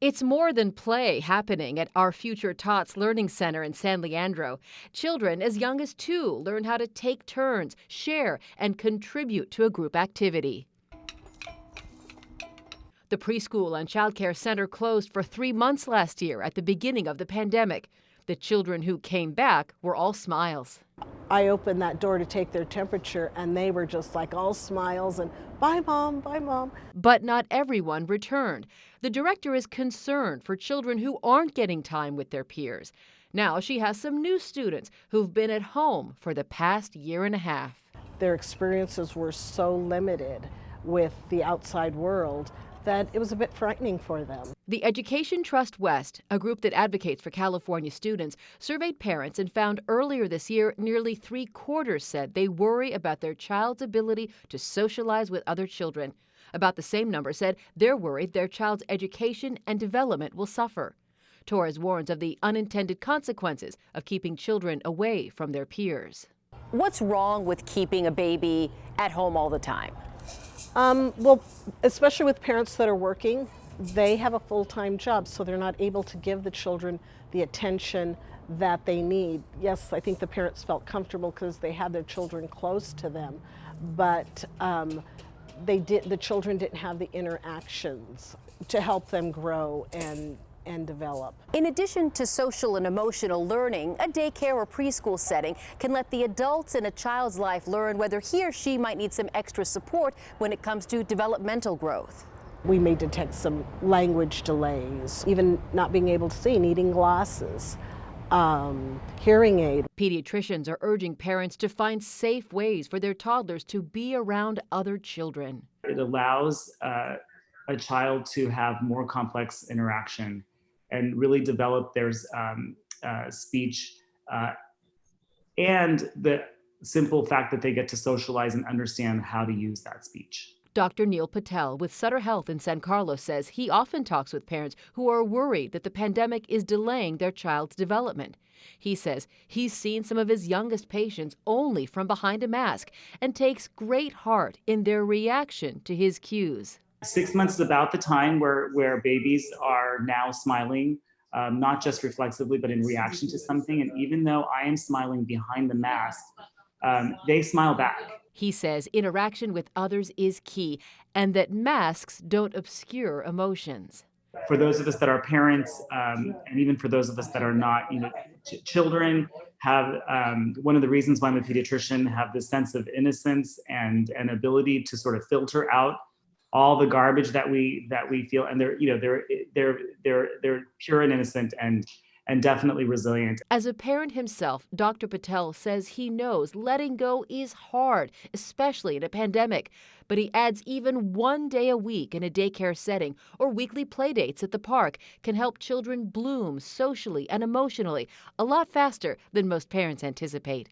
It's more than play happening at our Future Tots Learning Center in San Leandro. Children as young as 2 learn how to take turns, share, and contribute to a group activity. The preschool and child care center closed for 3 months last year at the beginning of the pandemic. The children who came back were all smiles. I opened that door to take their temperature, and they were just like all smiles and bye, Mom, bye, Mom. But not everyone returned. The director is concerned for children who aren't getting time with their peers. Now she has some new students who've been at home for the past year and a half. Their experiences were so limited with the outside world that it was a bit frightening for them. The Education Trust West, a group that advocates for California students, surveyed parents and found earlier this year nearly 3/4 said they worry about their child's ability to socialize with other children. About the same number said they're worried their child's education and development will suffer. Torres warns of the unintended consequences of keeping children away from their peers. What's wrong with keeping a baby at home all the time? Well, especially with parents that are working, they have a full-time job, so they're not able to give the children the attention that they need. Yes, I think the parents felt comfortable because they had their children close to them, but the children didn't have the interactions to help them grow and develop. In addition to social and emotional learning, a daycare or preschool setting can let the adults in a child's life learn whether he or she might need some extra support when it comes to developmental growth. We may detect some language delays, even not being able to see, needing glasses, hearing aid. Pediatricians are urging parents to find safe ways for their toddlers to be around other children. It allows a child to have more complex interaction and really develop their speech, and the simple fact that they get to socialize and understand how to use that speech. Dr. Neil Patel with Sutter Health in San Carlos says he often talks with parents who are worried that the pandemic is delaying their child's development. He says he's seen some of his youngest patients only from behind a mask and takes great heart in their reaction to his cues. 6 months is about the time where babies are now smiling, not just reflexively, but in reaction to something. And even though I am smiling behind the mask, they smile back. He says interaction with others is key and that masks don't obscure emotions. For those of us that are parents, and even for those of us that are not, children have, one of the reasons why I'm a pediatrician, have this sense of innocence and an ability to sort of filter out all the garbage that we feel, and they're pure and innocent and definitely resilient. As a parent himself, Dr. Patel says he knows letting go is hard, especially in a pandemic. But he adds even 1 day a week in a daycare setting or weekly play dates at the park can help children bloom socially and emotionally a lot faster than most parents anticipate.